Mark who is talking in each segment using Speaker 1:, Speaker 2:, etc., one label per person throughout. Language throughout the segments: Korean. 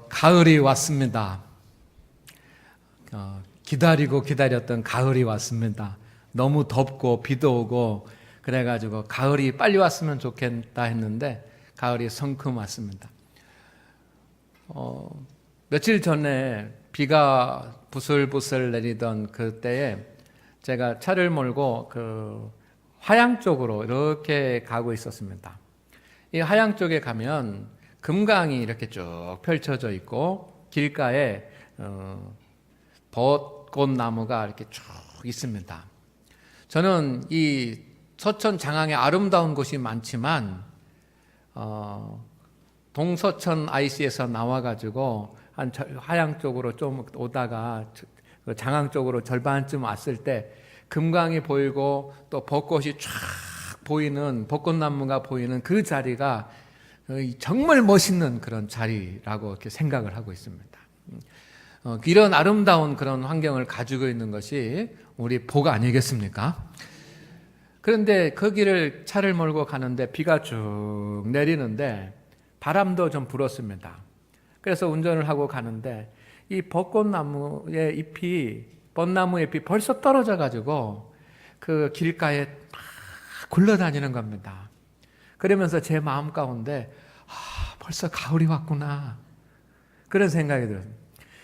Speaker 1: 가을이 왔습니다. 기다리고 기다렸던 가을이 왔습니다. 너무 덥고 비도 오고 그래가지고 가을이 빨리 왔으면 좋겠다 했는데 가을이 성큼 왔습니다. 며칠 전에 비가 부슬부슬 내리던 그때에 제가 차를 몰고 그 화양 쪽으로 이렇게 가고 있었습니다. 이 화양 쪽에 가면 금강이 이렇게 쭉 펼쳐져 있고 길가에 벚꽃나무가 이렇게 쭉 있습니다. 저는 이 서천 장항에 아름다운 곳이 많지만 동서천 IC에서 나와가지고 한 화양 쪽으로 좀 오다가 장항 쪽으로 절반쯤 왔을 때 금강이 보이고 또 벚꽃이 쫙 보이는 벚꽃나무가 보이는 그 자리가 정말 멋있는 그런 자리라고 이렇게 생각을 하고 있습니다. 이런 아름다운 그런 환경을 가지고 있는 것이 우리 복 아니겠습니까? 그런데 그 길을 차를 몰고 가는데 비가 쭉 내리는데 바람도 좀 불었습니다. 그래서 운전을 하고 가는데 이 벚꽃나무의 잎이 벚나무의 잎이 벌써 떨어져 가지고 그 길가에 막 굴러다니는 겁니다. 그러면서 제 마음 가운데 벌써 가을이 왔구나 그런 생각이 들어요.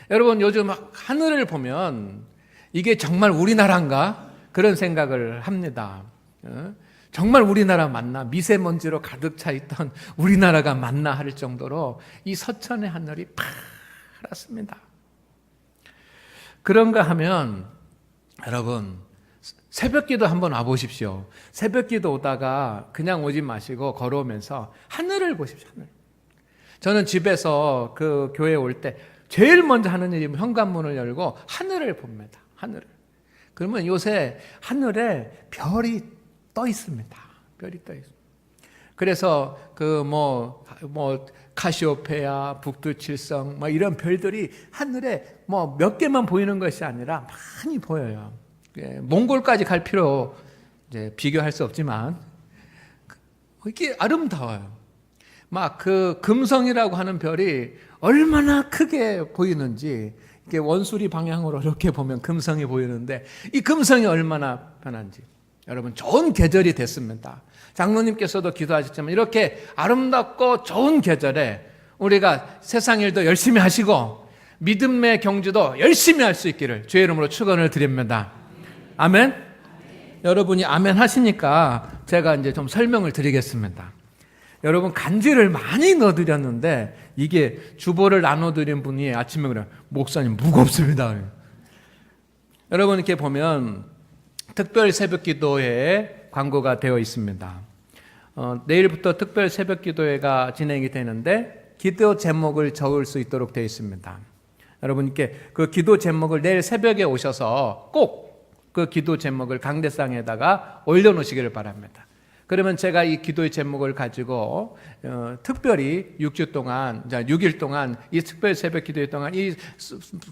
Speaker 1: 여러분 요즘 하늘을 보면 이게 정말 우리나라인가 그런 생각을 합니다. 정말 우리나라 맞나? 미세먼지로 가득 차 있던 우리나라가 맞나 할 정도로 이 서천의 하늘이 파랗습니다. 그런가 하면 여러분 새벽기도 한번 와보십시오. 새벽기도 오다가 그냥 오지 마시고 걸어오면서 하늘을 보십시오. 하늘. 저는 집에서 그 교회 올 때 제일 먼저 하는 일이 현관문을 열고 하늘을 봅니다. 하늘을. 그러면 요새 하늘에 별이 떠 있습니다. 별이 떠 있습니다. 그래서 카시오페아, 북두칠성 이런 별들이 하늘에 몇 개만 보이는 것이 아니라 많이 보여요. 몽골까지 갈 필요 이제 비교할 수 없지만 이게 아름다워요. 막 그 금성이라고 하는 별이 얼마나 크게 보이는지 이게 원수리 방향으로 이렇게 보면 금성이 보이는데 이 금성이 얼마나 편한지 여러분 좋은 계절이 됐습니다. 장로님께서도 기도하셨지만 이렇게 아름답고 좋은 계절에 우리가 세상 일도 열심히 하시고 믿음의 경주도 열심히 할 수 있기를 주의 이름으로 축원을 드립니다. 아멘? 여러분이 아멘 하시니까 제가 이제 좀 설명을 드리겠습니다. 여러분 간지를 많이 넣어드렸는데 이게 주보를 나눠드린 분이 아침에 그래요. 목사님 무겁습니다. 여러분 이렇게 보면 특별 새벽기도회 광고가 되어 있습니다. 내일부터 특별 새벽기도회가 진행이 되는데 기도 제목을 적을 수 있도록 되어 있습니다. 여러분께 그 기도 제목을 내일 새벽에 오셔서 꼭 그 기도 제목을 강대상에다가 올려놓으시기를 바랍니다. 그러면 제가 이 기도의 제목을 가지고 특별히 6주 동안, 6일 동안 이 특별 새벽 기도회 동안 이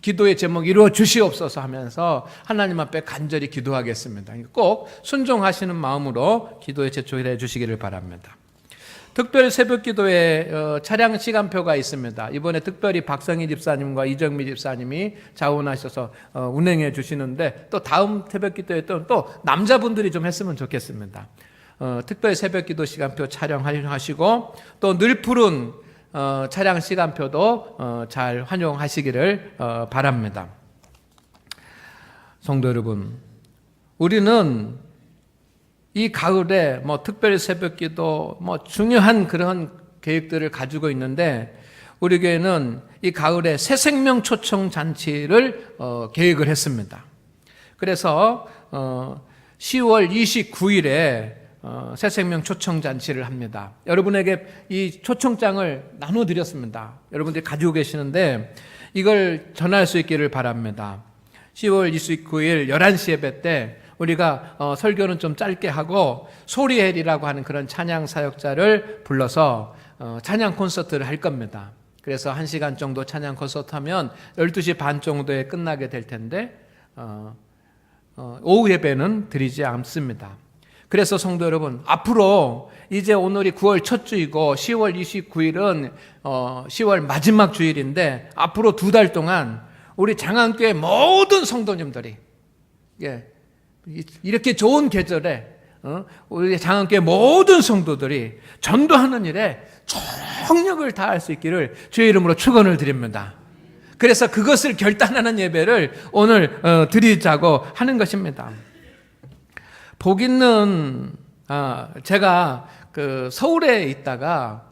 Speaker 1: 기도의 제목 이루어 주시옵소서 하면서 하나님 앞에 간절히 기도하겠습니다. 꼭 순종하시는 마음으로 기도에 제초해 주시기를 바랍니다. 특별 새벽 기도회 차량 시간표가 있습니다. 이번에 특별히 박성희 집사님과 이정미 집사님이 자원하셔서 운행해 주시는데 또 다음 새벽 기도회 또 남자분들이 좀 했으면 좋겠습니다. 특별 새벽기도 시간표 촬영하시고 또 늘 푸른 차량 시간표도 잘 활용하시기를 바랍니다. 성도 여러분, 우리는 이 가을에 특별 새벽기도 중요한 그런 계획들을 가지고 있는데 우리 교회는 이 가을에 새 생명 초청 잔치를 계획을 했습니다. 그래서 10월 29일에 새생명 초청잔치를 합니다. 여러분에게 이 초청장을 나눠드렸습니다. 여러분들이 가지고 계시는데 이걸 전할 수 있기를 바랍니다. 10월 29일 11시 예배 때 우리가 설교는 좀 짧게 하고 소리헬이라고 하는 그런 찬양 사역자를 불러서 찬양 콘서트를 할 겁니다. 그래서 1시간 정도 찬양 콘서트 하면 12시 반 정도에 끝나게 될 텐데 오후 예배는 드리지 않습니다. 그래서 성도 여러분, 앞으로 이제 오늘이 9월 첫 주이고 10월 29일은 10월 마지막 주일인데 앞으로 2달 동안 우리 장안교회 모든 성도님들이 이렇게 좋은 계절에 우리 장안교회 모든 성도들이 전도하는 일에 총력을 다할 수 있기를 주의 이름으로 축원을 드립니다. 그래서 그것을 결단하는 예배를 오늘 드리자고 하는 것입니다. 복 있는 제가 그 서울에 있다가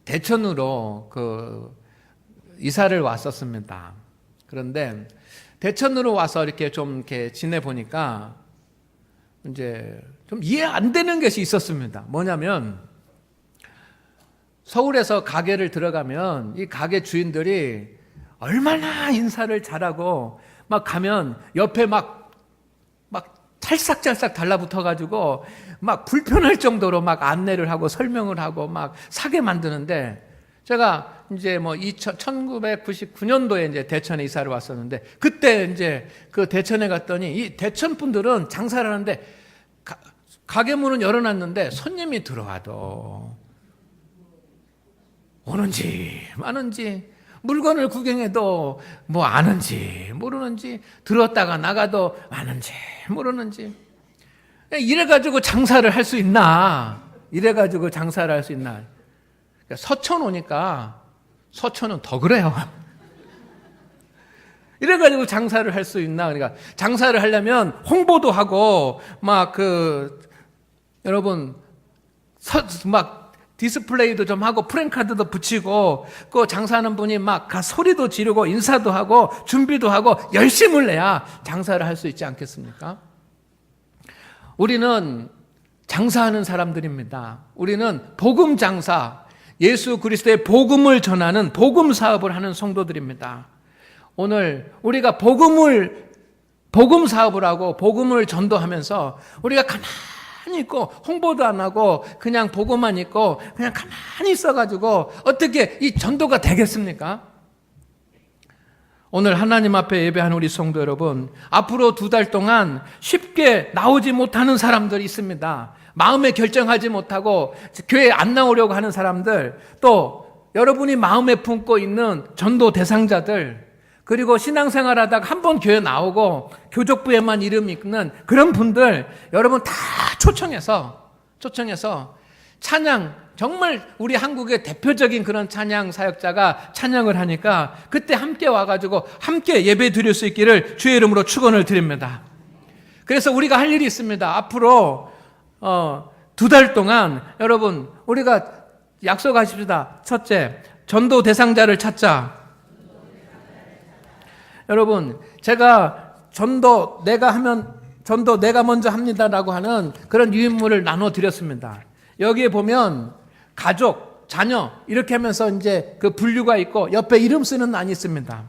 Speaker 1: 대천으로 그 이사를 왔었습니다. 그런데 대천으로 와서 이렇게 좀 이렇게 지내 보니까 이제 좀 이해 안 되는 것이 있었습니다. 뭐냐면 서울에서 가게를 들어가면 이 가게 주인들이 얼마나 인사를 잘하고 막 가면 옆에 막 찰싹찰싹 달라붙어가지고 막 불편할 정도로 막 안내를 하고 설명을 하고 막 사게 만드는데 제가 이제 뭐 1999년도에 이제 대천에 이사를 왔었는데 그때 이제 그 대천에 갔더니 이 대천 분들은 장사를 하는데 가게 문은 열어놨는데 손님이 들어와도 오는지 마는지 물건을 구경해도 뭐 아는지 모르는지 들었다가 나가도 아는지 모르는지 이래가지고 장사를 할 수 있나? 이래가지고 장사를 할 수 있나? 서천 오니까 서천은 더 그래요. 이래가지고 장사를 할 수 있나? 그러니까 장사를 하려면 홍보도 하고 막 여러분 막 디스플레이도 좀 하고 프랜카드도 붙이고 그 장사하는 분이 막 소리도 지르고 인사도 하고 준비도 하고 열심을 내야 장사를 할 수 있지 않겠습니까? 우리는 장사하는 사람들입니다. 우리는 복음 장사, 예수 그리스도의 복음을 전하는 복음 사업을 하는 성도들입니다. 오늘 우리가 복음 사업을 하고 복음을 전도하면서 우리가 가만히 있고 홍보도 안 하고 그냥 보고만 있고 그냥 가만히 있어가지고 어떻게 이 전도가 되겠습니까? 오늘 하나님 앞에 예배하는 우리 성도 여러분, 앞으로 2달 동안 쉽게 나오지 못하는 사람들이 있습니다. 마음에 결정하지 못하고 교회에 안 나오려고 하는 사람들, 또 여러분이 마음에 품고 있는 전도 대상자들, 그리고 신앙생활하다가 한번 교회 나오고 교족부에만 이름 있는 그런 분들 여러분 다 초청해서 찬양, 정말 우리 한국의 대표적인 그런 찬양 사역자가 찬양을 하니까 그때 함께 와가지고 함께 예배 드릴 수 있기를 주의 이름으로 축원을 드립니다. 그래서 우리가 할 일이 있습니다. 앞으로 2달 동안 여러분 우리가 약속하십시다. 첫째, 전도 대상자를 찾자. 여러분, 제가 전도 내가 먼저 합니다라고 하는 그런 유인물을 나눠 드렸습니다. 여기에 보면 가족, 자녀 이렇게 하면서 이제 그 분류가 있고 옆에 이름 쓰는 란이 있습니다.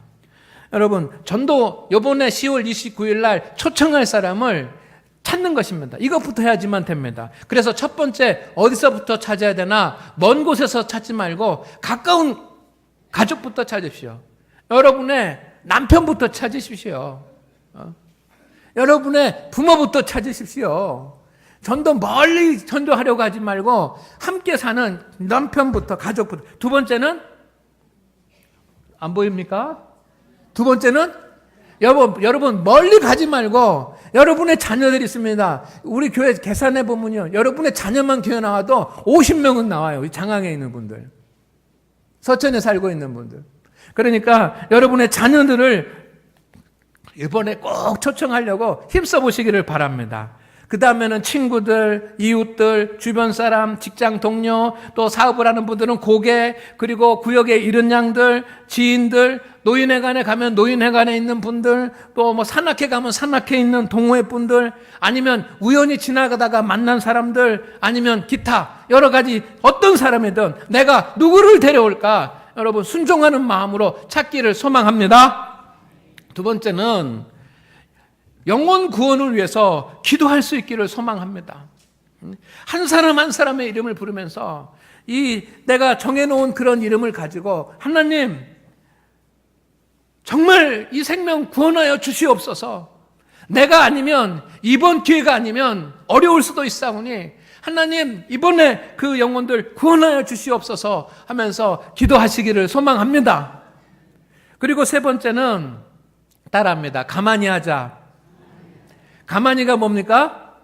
Speaker 1: 여러분, 전도 이번에 10월 29일 날 초청할 사람을 찾는 것입니다. 이것부터 해야지만 됩니다. 그래서 첫 번째 어디서부터 찾아야 되나? 먼 곳에서 찾지 말고 가까운 가족부터 찾으십시오. 여러분의 남편부터 찾으십시오. 여러분의 부모부터 찾으십시오. 전도 멀리 전도하려고 하지 말고 함께 사는 남편부터 가족부터. 두 번째는 안 보입니까? 두 번째는 여러분 멀리 가지 말고 여러분의 자녀들이 있습니다. 우리 교회 계산해 보면요, 여러분의 자녀만 교회 나와도 50명은 나와요. 장항에 있는 분들, 서천에 살고 있는 분들. 그러니까 여러분의 자녀들을 이번에 꼭 초청하려고 힘써 보시기를 바랍니다. 그 다음에는 친구들, 이웃들, 주변 사람, 직장 동료, 또 사업을 하는 분들은 고객, 그리고 구역에 이른 양들, 지인들, 노인회관에 가면 노인회관에 있는 분들, 또 뭐 산악회 가면 산악회 있는 동호회 분들, 아니면 우연히 지나가다가 만난 사람들, 아니면 기타 여러 가지 어떤 사람이든 내가 누구를 데려올까? 여러분 순종하는 마음으로 찾기를 소망합니다. 두 번째는 영혼 구원을 위해서 기도할 수 있기를 소망합니다. 한 사람 한 사람의 이름을 부르면서 내가 정해놓은 그런 이름을 가지고 하나님 정말 이 생명 구원하여 주시옵소서. 내가 아니면, 이번 기회가 아니면 어려울 수도 있사오니 하나님 이번에 그 영혼들 구원하여 주시옵소서 하면서 기도하시기를 소망합니다. 그리고 세 번째는 따라합니다. 가만히 하자. 가만히가 뭡니까?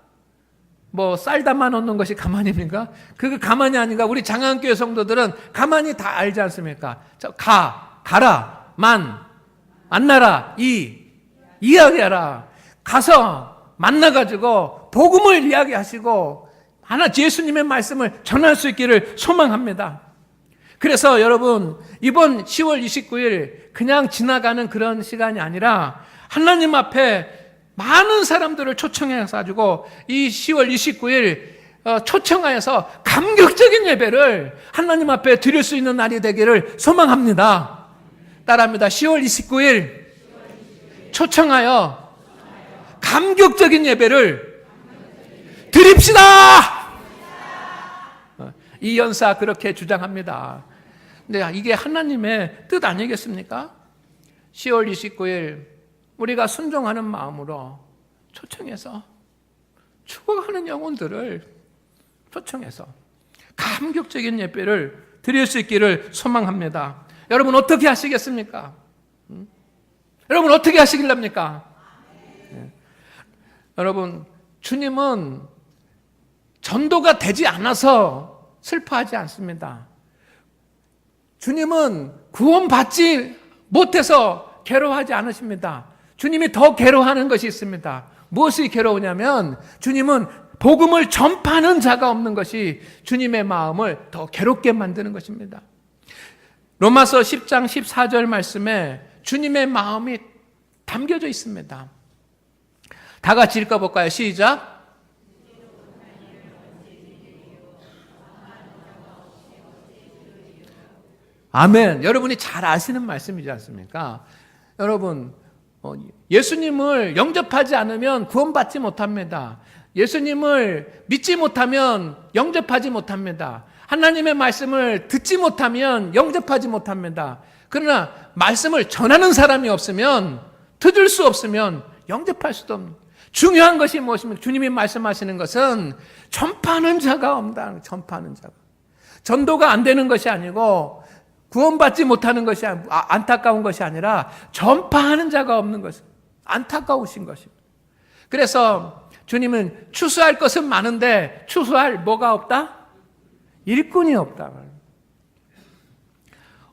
Speaker 1: 뭐 쌀 담아 놓는 것이 가만히입니까? 그게 가만히 아닌가? 우리 장안교회 성도들은 가만히 다 알지 않습니까? 가라, 만나라, 이야기하라. 가서 만나가지고 복음을 이야기하시고 하나 예수님의 말씀을 전할 수 있기를 소망합니다. 그래서 여러분 이번 10월 29일 그냥 지나가는 그런 시간이 아니라 하나님 앞에 많은 사람들을 초청해서 가지고 이 10월 29일 초청하여서 감격적인 예배를 하나님 앞에 드릴 수 있는 날이 되기를 소망합니다. 따라합니다. 10월 29일 초청하여 감격적인 예배를 드립시다. 이 연사 그렇게 주장합니다. 근데 이게 하나님의 뜻 아니겠습니까? 10월 29일 우리가 순종하는 마음으로 초청해서 죽어가는 영혼들을 초청해서 감격적인 예배를 드릴 수 있기를 소망합니다. 여러분 어떻게 하시겠습니까? 여러분 어떻게 하시길랍니까? 네. 여러분 주님은 전도가 되지 않아서 슬퍼하지 않습니다. 주님은 구원받지 못해서 괴로워하지 않으십니다. 주님이 더 괴로워하는 것이 있습니다. 무엇이 괴로우냐면 주님은 복음을 전파하는 자가 없는 것이 주님의 마음을 더 괴롭게 만드는 것입니다. 로마서 10장 14절 말씀에 주님의 마음이 담겨져 있습니다. 다 같이 읽어볼까요? 시작. 아멘. 여러분이 잘 아시는 말씀이지 않습니까? 여러분 예수님을 영접하지 않으면 구원받지 못합니다. 예수님을 믿지 못하면 영접하지 못합니다. 하나님의 말씀을 듣지 못하면 영접하지 못합니다. 그러나 말씀을 전하는 사람이 없으면, 듣을 수 없으면 영접할 수도 없습니다. 중요한 것이 무엇입니까? 주님이 말씀하시는 것은 전파하는 자가 없다. 전파하는 자가. 전도가 안 되는 것이 아니고 구원받지 못하는 것이 안타까운 것이 아니라 전파하는 자가 없는 것입니다. 안타까우신 것입니다. 그래서 주님은 추수할 것은 많은데 추수할 뭐가 없다? 일꾼이 없다.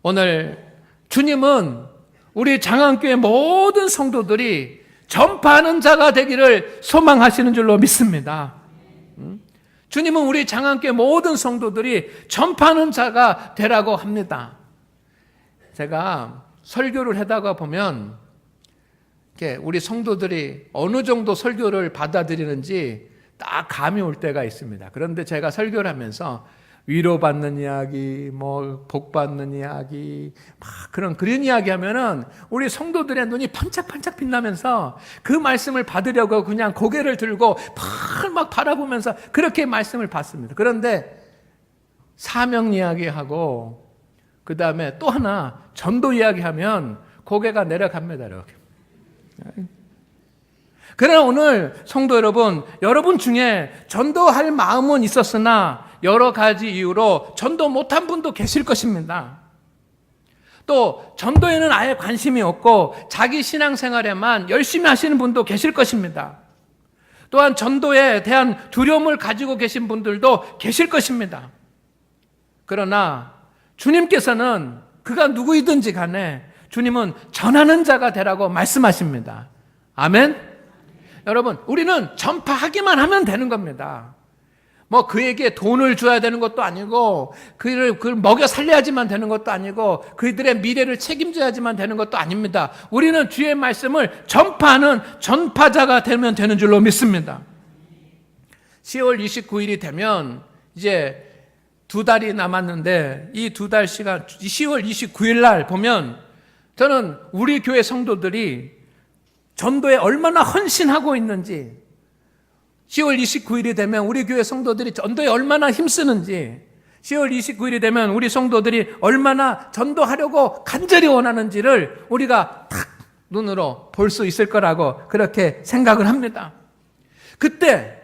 Speaker 1: 오늘 주님은 우리 장안교회 모든 성도들이 전파하는 자가 되기를 소망하시는 줄로 믿습니다. 주님은 우리 장안교회 모든 성도들이 전파하는 자가 되라고 합니다. 제가 설교를 하다가 보면 우리 성도들이 어느 정도 설교를 받아들이는지 딱 감이 올 때가 있습니다. 그런데 제가 설교를 하면서 위로받는 이야기, 복받는 이야기, 그런 이야기 하면은 우리 성도들의 눈이 반짝반짝 빛나면서 그 말씀을 받으려고 그냥 고개를 들고 막 바라보면서 그렇게 말씀을 받습니다. 그런데 사명 이야기하고 그 다음에 또 하나 전도 이야기하면 고개가 내려갑니다. 이렇게. 그러나 오늘 성도 여러분 중에 전도할 마음은 있었으나 여러 가지 이유로 전도 못한 분도 계실 것입니다. 또 전도에는 아예 관심이 없고 자기 신앙생활에만 열심히 하시는 분도 계실 것입니다. 또한 전도에 대한 두려움을 가지고 계신 분들도 계실 것입니다. 그러나 주님께서는 그가 누구이든지 간에 주님은 전하는 자가 되라고 말씀하십니다. 아멘? 여러분, 우리는 전파하기만 하면 되는 겁니다. 그에게 돈을 줘야 되는 것도 아니고, 그를 먹여 살려야지만 되는 것도 아니고, 그들의 미래를 책임져야지만 되는 것도 아닙니다. 우리는 주의 말씀을 전파하는 전파자가 되면 되는 줄로 믿습니다. 10월 29일이 되면 이제 2달이 남았는데, 이 2달 시간, 10월 29일 날 보면, 저는 우리 교회 성도들이 전도에 얼마나 헌신하고 있는지, 10월 29일이 되면 우리 교회 성도들이 전도에 얼마나 힘쓰는지, 10월 29일이 되면 우리 성도들이 얼마나 전도하려고 간절히 원하는지를 우리가 딱 눈으로 볼 수 있을 거라고 그렇게 생각을 합니다. 그때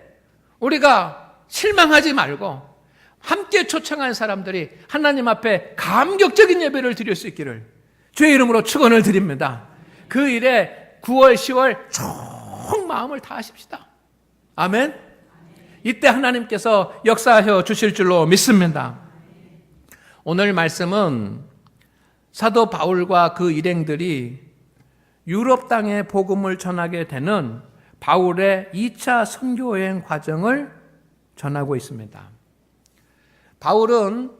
Speaker 1: 우리가 실망하지 말고 함께 초청한 사람들이 하나님 앞에 감격적인 예배를 드릴 수 있기를 주의 이름으로 축원을 드립니다. 그 일에 9월, 10월 총 마음을 다하십시다. 아멘. 이때 하나님께서 역사하여 주실 줄로 믿습니다. 오늘 말씀은 사도 바울과 그 일행들이 유럽 땅에 복음을 전하게 되는 바울의 2차 선교여행 과정을 전하고 있습니다. 바울은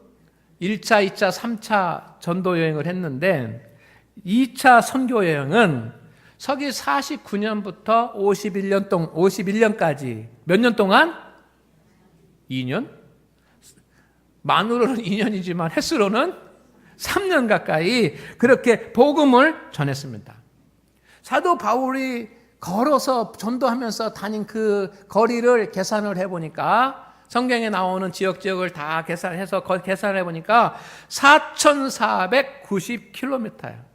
Speaker 1: 1차, 2차, 3차 전도여행을 했는데 2차 선교여행은 서기 49년부터 51년까지 몇 년 동안? 2년? 만으로는 2년이지만 횟수로는 3년 가까이 그렇게 복음을 전했습니다. 사도 바울이 걸어서 전도하면서 다닌 그 거리를 계산을 해보니까 성경에 나오는 지역을 다 계산해서 계산을 해보니까 4,490km예요.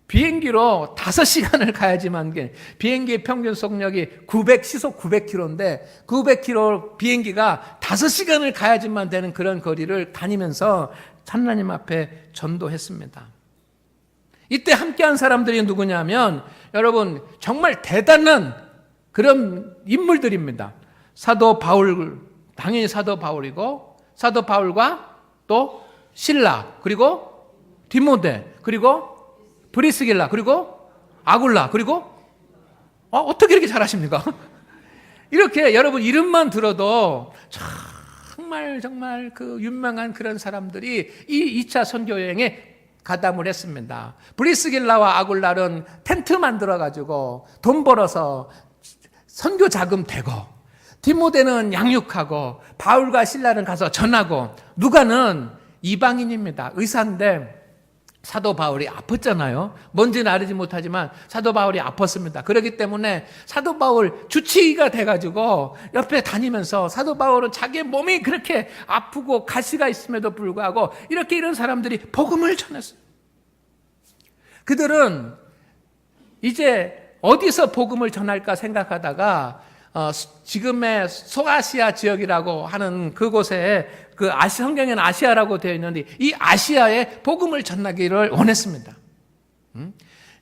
Speaker 1: 비행기로 5시간을 가야지만 비행기 평균 속력이 시속 900km인데 900km 비행기가 5시간을 가야지만 되는 그런 거리를 다니면서 하나님 앞에 전도했습니다. 이때 함께한 사람들이 누구냐면 여러분 정말 대단한 그런 인물들입니다. 사도 바울, 당연히 사도 바울이고 사도 바울과 또 실라 그리고 디모데 그리고 브리스길라 그리고 아굴라 그리고 어떻게 이렇게 잘하십니까? 이렇게 여러분 이름만 들어도 정말 그 유명한 그런 사람들이 이 2차 선교여행에 가담을 했습니다. 브리스길라와 아굴라는 텐트 만들어가지고 돈 벌어서 선교 자금 대고 디모데는 양육하고 바울과 실라는 가서 전하고 누가는 이방인입니다. 의사인데 사도 바울이 아팠잖아요. 뭔지는 알지 못하지만 사도 바울이 아팠습니다. 그렇기 때문에 사도 바울 주치의가 돼가지고 옆에 다니면서 사도 바울은 자기 몸이 그렇게 아프고 가시가 있음에도 불구하고 이렇게 이런 사람들이 복음을 전했어요. 그들은 이제 어디서 복음을 전할까 생각하다가 지금의 소아시아 지역이라고 하는 그곳에 성경에는 아시아라고 되어 있는데 이 아시아에 복음을 전하기를 원했습니다.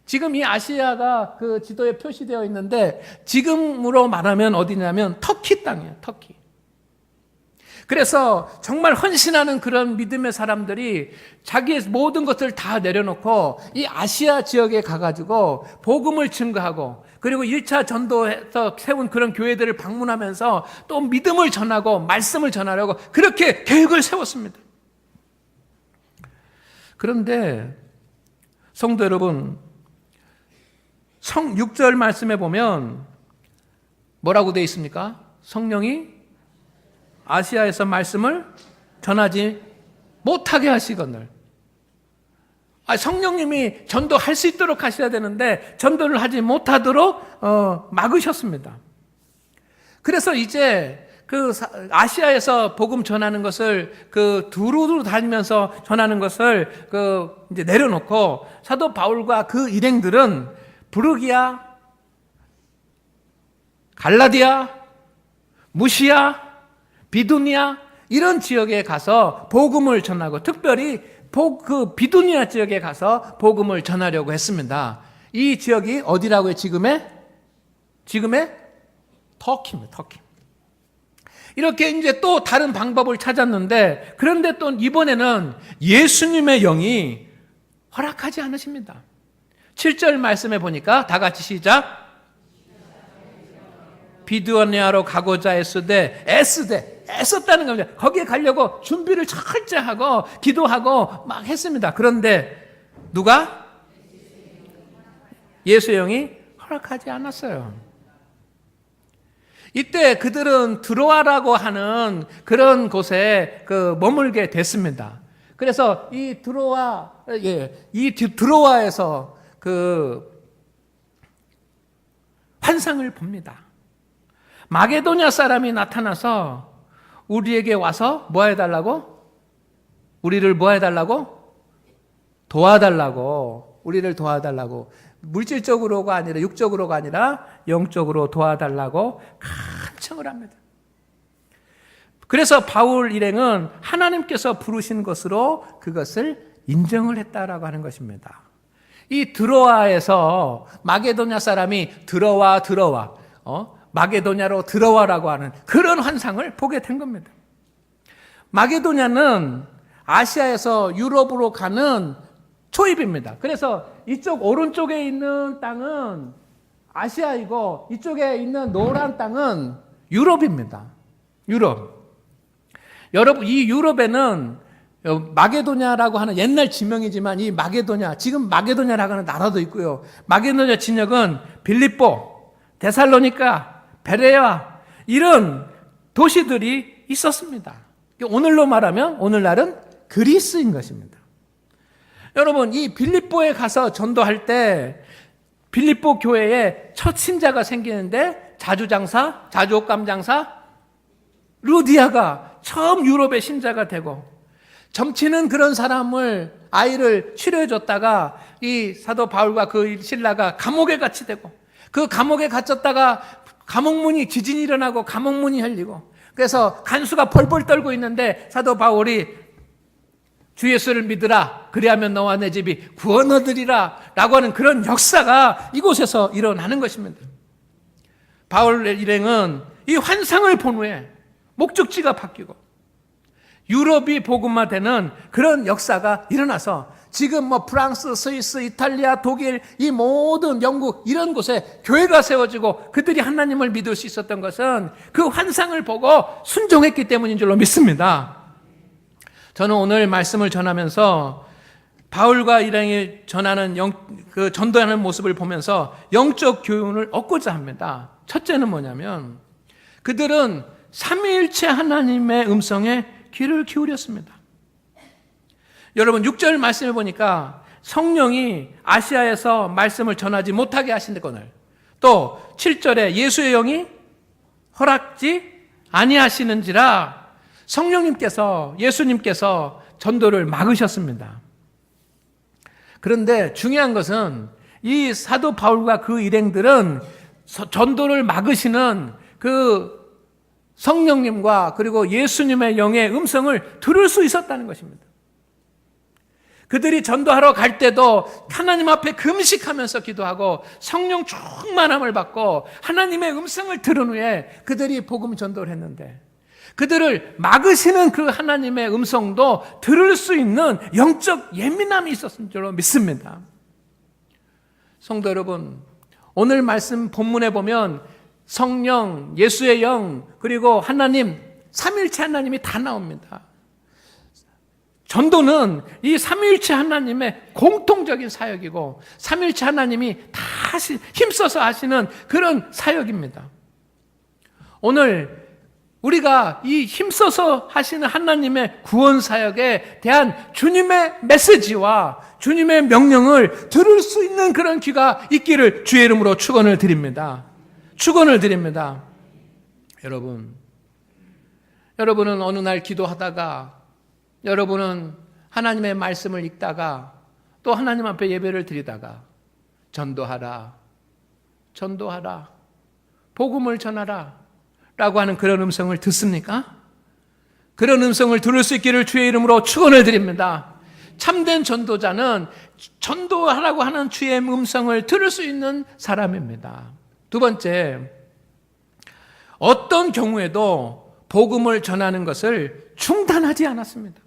Speaker 1: 지금 이 아시아가 그 지도에 표시되어 있는데 지금으로 말하면 어디냐면 터키 땅이에요. 터키. 그래서 정말 헌신하는 그런 믿음의 사람들이 자기의 모든 것을 다 내려놓고 이 아시아 지역에 가가지고 복음을 증거하고 그리고 1차 전도에서 세운 그런 교회들을 방문하면서 또 믿음을 전하고 말씀을 전하려고 그렇게 계획을 세웠습니다. 그런데 성도 여러분, 6절 말씀에 보면 뭐라고 되어 있습니까? 성령이 아시아에서 말씀을 전하지 못하게 하시거늘. 성령님이 전도할 수 있도록 하셔야 되는데 전도를 하지 못하도록 막으셨습니다. 그래서 이제 그 아시아에서 복음 전하는 것을 두루두루 다니면서 전하는 것을 이제 내려놓고 사도 바울과 그 일행들은 부르기아, 갈라디아, 무시아, 비두니아 이런 지역에 가서 복음을 전하고 특별히 비두니아 지역에 가서 복음을 전하려고 했습니다. 이 지역이 어디라고요? 지금의 터키입니다. 터키. 이렇게 이제 또 다른 방법을 찾았는데 그런데 또 이번에는 예수님의 영이 허락하지 않으십니다. 7절 말씀해 보니까 다 같이 시작. 비두니아로 가고자 애썼다는 겁니다. 거기에 가려고 준비를 철저히 하고 기도하고 막 했습니다. 그런데 누가? 예수의 영이 허락하지 않았어요. 이때 그들은 드로아라고 하는 그런 곳에 머물게 됐습니다. 그래서 이 드로아에서 환상을 봅니다. 마게도냐 사람이 나타나서 우리에게 와서 뭐 해달라고? 우리를 뭐 해달라고? 도와달라고. 우리를 도와달라고. 물질적으로가 아니라 육적으로가 아니라 영적으로 도와달라고 간청을 합니다. 그래서 바울 일행은 하나님께서 부르신 것으로 그것을 인정을 했다라고 하는 것입니다. 이 드로아에서 마게도냐 사람이 들어와 마게도냐로 들어와라고 하는 그런 환상을 보게 된 겁니다. 마게도냐는 아시아에서 유럽으로 가는 초입입니다. 그래서 이쪽 오른쪽에 있는 땅은 아시아이고 이쪽에 있는 노란 땅은 유럽입니다. 유럽. 여러분, 이 유럽에는 마게도냐라고 하는 옛날 지명이지만 이 마게도냐, 지금 마게도냐라고 하는 나라도 있고요. 마게도냐 진역은 빌립보, 데살로니가, 베레아 이런 도시들이 있었습니다. 오늘로 말하면 오늘날은 그리스인 것입니다. 여러분, 이 빌립보에 가서 전도할 때 빌립보 교회에 첫 신자가 생기는데 자주옷감 장사 루디아가 처음 유럽의 신자가 되고, 점치는 그런 사람을 아이를 치료해줬다가 이 사도 바울과 그 신라가 감옥에 같이 되고, 그 감옥에 갇혔다가 감옥문이 지진이 일어나고 감옥문이 열리고, 그래서 간수가 벌벌 떨고 있는데 사도 바울이 주 예수를 믿으라, 그리하면 너와 내 집이 구원 얻으리라 라고 하는 그런 역사가 이곳에서 일어나는 것입니다. 바울 일행은 이 환상을 본 후에 목적지가 바뀌고 유럽이 복음화되는 그런 역사가 일어나서 지금 프랑스, 스위스, 이탈리아, 독일, 이 모든 영국 이런 곳에 교회가 세워지고 그들이 하나님을 믿을 수 있었던 것은 그 환상을 보고 순종했기 때문인 줄로 믿습니다. 저는 오늘 말씀을 전하면서 바울과 일행이 전하는 전도하는 모습을 보면서 영적 교훈을 얻고자 합니다. 첫째는 뭐냐면 그들은 삼위일체 하나님의 음성에 귀를 기울였습니다. 여러분 6절 말씀을 보니까 성령이 아시아에서 말씀을 전하지 못하게 하신다거늘, 또 7절에 예수의 영이 허락지 아니하시는지라 성령님께서, 예수님께서 전도를 막으셨습니다. 그런데 중요한 것은 이 사도 바울과 그 일행들은 전도를 막으시는 그 성령님과 그리고 예수님의 영의 음성을 들을 수 있었다는 것입니다. 그들이 전도하러 갈 때도 하나님 앞에 금식하면서 기도하고 성령 충만함을 받고 하나님의 음성을 들은 후에 그들이 복음 전도를 했는데, 그들을 막으시는 그 하나님의 음성도 들을 수 있는 영적 예민함이 있었을 줄로 믿습니다. 성도 여러분, 오늘 말씀 본문에 보면 성령, 예수의 영, 그리고 하나님, 삼위일체 하나님이 다 나옵니다. 전도는 이 삼위일체 하나님의 공통적인 사역이고 삼위일체 하나님이 다 힘써서 하시는 그런 사역입니다. 오늘 우리가 이 힘써서 하시는 하나님의 구원 사역에 대한 주님의 메시지와 주님의 명령을 들을 수 있는 그런 귀가 있기를 주의 이름으로 축원을 드립니다. 축원을 드립니다. 여러분은 어느 날 기도하다가, 여러분은 하나님의 말씀을 읽다가, 또 하나님 앞에 예배를 드리다가 전도하라, 복음을 전하라 라고 하는 그런 음성을 듣습니까? 그런 음성을 들을 수 있기를 주의 이름으로 축원을 드립니다. 참된 전도자는 전도하라고 하는 주의 음성을 들을 수 있는 사람입니다. 두 번째, 어떤 경우에도 복음을 전하는 것을 중단하지 않았습니다.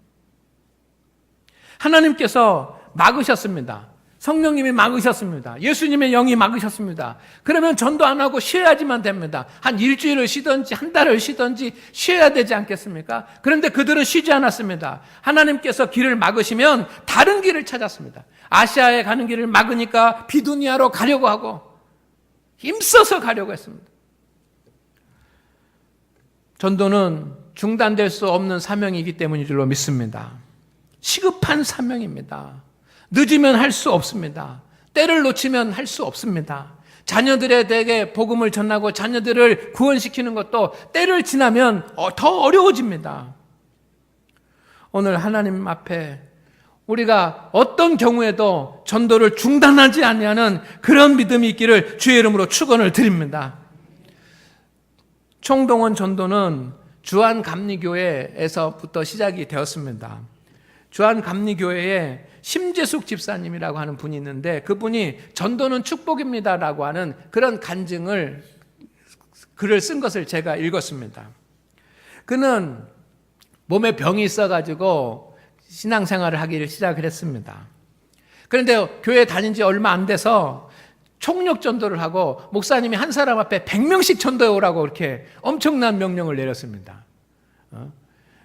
Speaker 1: 하나님께서 막으셨습니다. 성령님이 막으셨습니다. 예수님의 영이 막으셨습니다. 그러면 전도 안 하고 쉬어야지만 됩니다. 한 일주일을 쉬든지 한 달을 쉬든지 쉬어야 되지 않겠습니까? 그런데 그들은 쉬지 않았습니다. 하나님께서 길을 막으시면 다른 길을 찾았습니다. 아시아에 가는 길을 막으니까 비두니아로 가려고 하고 힘써서 가려고 했습니다. 전도는 중단될 수 없는 사명이기 때문인 줄로 믿습니다. 시급한 사명입니다. 늦으면 할 수 없습니다. 때를 놓치면 할 수 없습니다. 자녀들에게 복음을 전하고 자녀들을 구원시키는 것도 때를 지나면 더 어려워집니다. 오늘 하나님 앞에 우리가 어떤 경우에도 전도를 중단하지 아니하는 그런 믿음이 있기를 주의 이름으로 축원을 드립니다. 총동원 전도는 주한감리교회에서부터 시작이 되었습니다. 주한감리교회에 심재숙 집사님이라고 하는 분이 있는데, 그분이 전도는 축복입니다라고 하는 그런 간증을, 글을 쓴 것을 제가 읽었습니다. 그는 몸에 병이 있어가지고 신앙생활을 하기를 시작을 했습니다. 그런데 교회 다닌 지 얼마 안 돼서 총력 전도를 하고 목사님이 한 사람 앞에 100명씩 전도해 오라고 이렇게 엄청난 명령을 내렸습니다.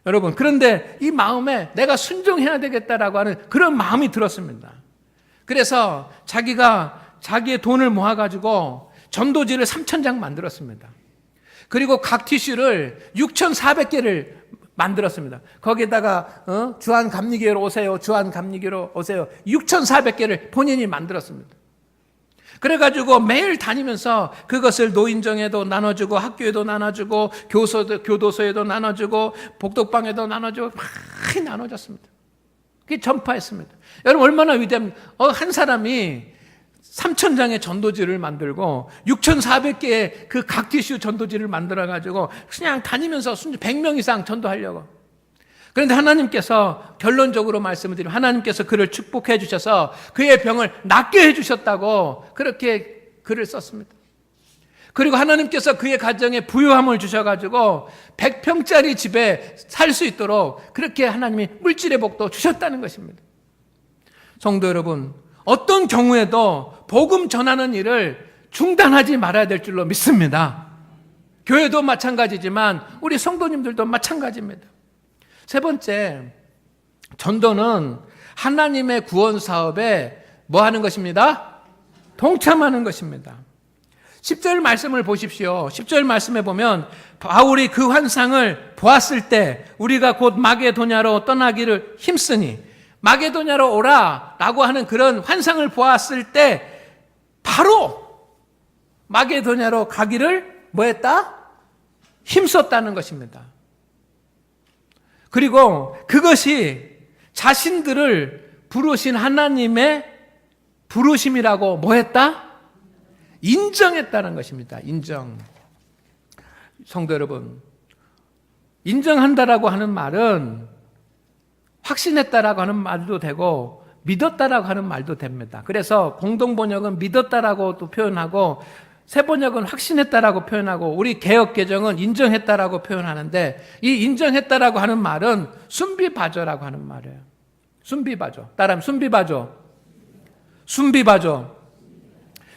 Speaker 1: 여러분, 그런데 이 마음에 내가 순종해야 되겠다라고 하는 그런 마음이 들었습니다. 그래서 자기의 돈을 모아가지고 전도지를 3,000장 만들었습니다. 그리고 각 티슈를 6,400개를 만들었습니다. 거기에다가 주한감리교회로 오세요, 주한감리교회로 오세요, 6,400개를 본인이 만들었습니다. 그래가지고 매일 다니면서 그것을 노인정에도 나눠주고, 학교에도 나눠주고, 교도소에도 나눠주고, 복덕방에도 나눠주고, 많이 나눠줬습니다. 그게 전파했습니다. 여러분, 얼마나 위대한, 한 사람이 3,000장의 전도지를 만들고 6,400개의 그 각티슈 전도지를 만들어가지고 그냥 다니면서 100명 이상 전도하려고. 그런데 하나님께서, 결론적으로 말씀을 드리면 하나님께서 그를 축복해 주셔서 그의 병을 낫게 해 주셨다고 그렇게 글을 썼습니다. 그리고 하나님께서 그의 가정에 부유함을 주셔가지고 100평짜리 집에 살 수 있도록 그렇게 하나님이 물질의 복도 주셨다는 것입니다. 성도 여러분, 어떤 경우에도 복음 전하는 일을 중단하지 말아야 될 줄로 믿습니다. 교회도 마찬가지지만 우리 성도님들도 마찬가지입니다. 세 번째, 전도는 하나님의 구원 사업에 뭐 하는 것입니다? 동참하는 것입니다. 10절 말씀을 보십시오. 10절 말씀에 보면 바울이 그 환상을 보았을 때 우리가 곧 마게도냐로 떠나기를 힘쓰니, 마게도냐로 오라 라고 하는 그런 환상을 보았을 때 바로 마게도냐로 가기를 뭐 했다? 힘썼다는 것입니다. 그리고 그것이 자신들을 부르신 하나님의 부르심이라고 뭐 했다? 인정했다는 것입니다. 인정. 성도 여러분, 인정한다라고 하는 말은 확신했다라고 하는 말도 되고 믿었다라고 하는 말도 됩니다. 그래서 공동번역은 믿었다라고도 표현하고 새번역은 확신했다라고 표현하고 우리 개역개정은 인정했다라고 표현하는데, 이 인정했다라고 하는 말은 순비바조라고 하는 말이에요. 순비바조. 따라하면 순비바조. 순비바조.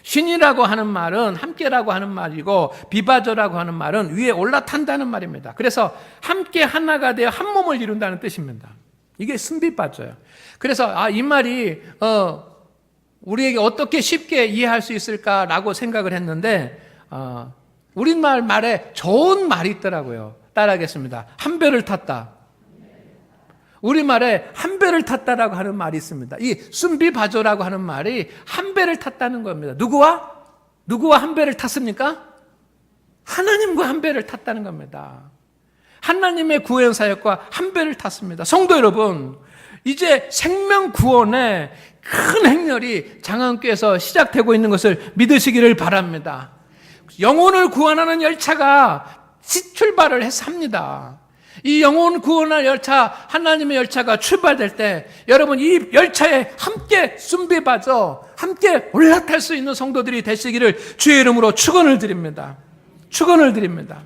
Speaker 1: 신이라고 하는 말은 함께라고 하는 말이고, 비바조라고 하는 말은 위에 올라탄다는 말입니다. 그래서 함께 하나가 되어 한 몸을 이룬다는 뜻입니다. 이게 순비바조예요. 그래서 이 말이 우리에게 어떻게 쉽게 이해할 수 있을까라고 생각을 했는데, 우리말 말에 좋은 말이 있더라고요. 따라하겠습니다. 한 배를 탔다. 우리말에 한 배를 탔다라고 하는 말이 있습니다. 이 순비바조라고 하는 말이 한 배를 탔다는 겁니다. 누구와 한 배를 탔습니까? 하나님과 한 배를 탔다는 겁니다. 하나님의 구원 사역과 한 배를 탔습니다. 성도 여러분, 이제 생명 구원의 큰 행렬이 장안교에서 시작되고 있는 것을 믿으시기를 바랍니다. 영혼을 구원하는 열차가 출발을 해서 합니다. 이 영혼 구원할 열차, 하나님의 열차가 출발될 때 여러분, 이 열차에 함께 순비바져 함께 올라탈 수 있는 성도들이 되시기를 주의 이름으로 축원을 드립니다. 축원을 드립니다.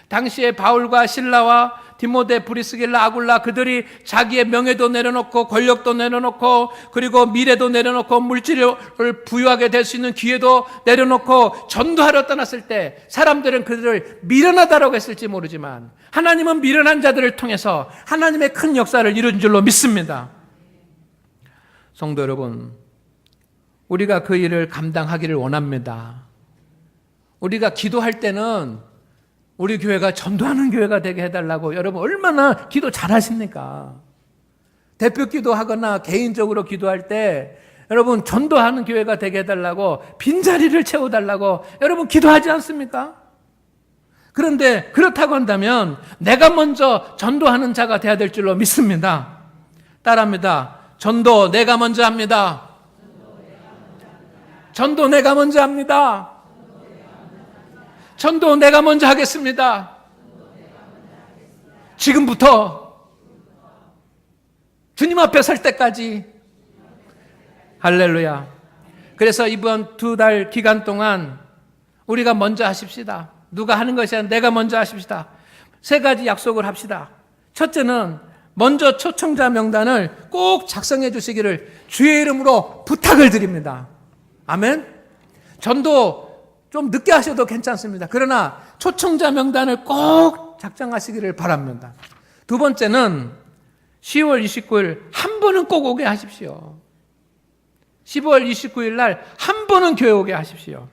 Speaker 1: 당시에 바울과 실라와 디모데, 브리스길라, 아굴라, 그들이 자기의 명예도 내려놓고 권력도 내려놓고 그리고 미래도 내려놓고 물질을 부유하게 될 수 있는 기회도 내려놓고 전도하러 떠났을 때 사람들은 그들을 미련하다라고 했을지 모르지만 하나님은 미련한 자들을 통해서 하나님의 큰 역사를 이룬 줄로 믿습니다. 성도 여러분, 우리가 그 일을 감당하기를 원합니다. 우리가 기도할 때는 우리 교회가 전도하는 교회가 되게 해달라고 여러분 얼마나 기도 잘하십니까? 대표 기도하거나 개인적으로 기도할 때 여러분 전도하는 교회가 되게 해달라고 빈자리를 채워달라고 여러분 기도하지 않습니까? 그런데 그렇다고 한다면 내가 먼저 전도하는 자가 돼야 될 줄로 믿습니다. 따라합니다. 전도 내가 먼저 합니다. 전도 내가 먼저 합니다. 전도 내가 먼저 하겠습니다. 지금부터 주님 앞에 설 때까지. 할렐루야. 그래서 이번 2달 기간 동안 우리가 먼저 하십시다. 누가 하는 것이 아니라 내가 먼저 하십시다. 3가지 약속을 합시다. 첫째는 먼저 초청자 명단을 꼭 작성해 주시기를 주의 이름으로 부탁을 드립니다. 아멘. 전도 좀 늦게 하셔도 괜찮습니다. 그러나 초청자 명단을 꼭 작성하시기를 바랍니다. 2번째는 10월 29일 한 번은 꼭 오게 하십시오. 10월 29일 날 한 번은 교회 오게 하십시오.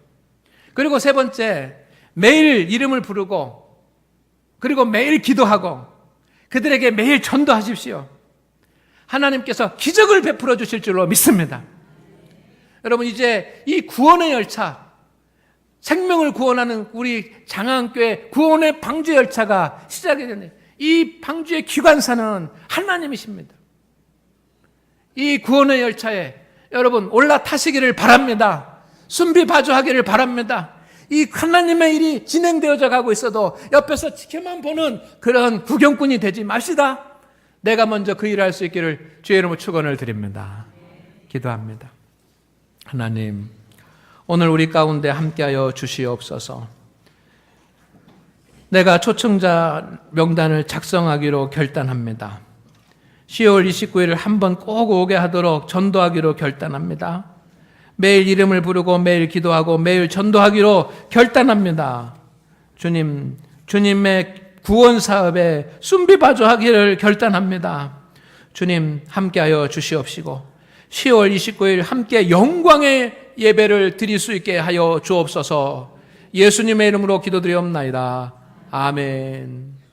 Speaker 1: 그리고 3번째, 매일 이름을 부르고 그리고 매일 기도하고 그들에게 매일 전도하십시오. 하나님께서 기적을 베풀어 주실 줄로 믿습니다. 여러분, 이제 이 구원의 열차, 생명을 구원하는 우리 장안교회 구원의 방주 열차가 시작이 되네요. 이 방주의 기관사는 하나님이십니다. 이 구원의 열차에 여러분 올라타시기를 바랍니다. 순비바조하기를 바랍니다. 이 하나님의 일이 진행되어져 가고 있어도 옆에서 지켜만 보는 그런 구경꾼이 되지 맙시다. 내가 먼저 그 일을 할 수 있기를 주의 이름으로 축원을 드립니다. 기도합니다. 하나님, 오늘 우리 가운데 함께하여 주시옵소서. 내가 초청자 명단을 작성하기로 결단합니다. 10월 29일을 한번 꼭 오게 하도록 전도하기로 결단합니다. 매일 이름을 부르고 매일 기도하고 매일 전도하기로 결단합니다. 주님, 주님의 구원 사업에 순비바조하기를 결단합니다. 주님, 함께하여 주시옵시고 10월 29일 함께 영광의 예배를 드릴 수 있게 하여 주옵소서. 예수님의 이름으로 기도드리옵나이다. 아멘.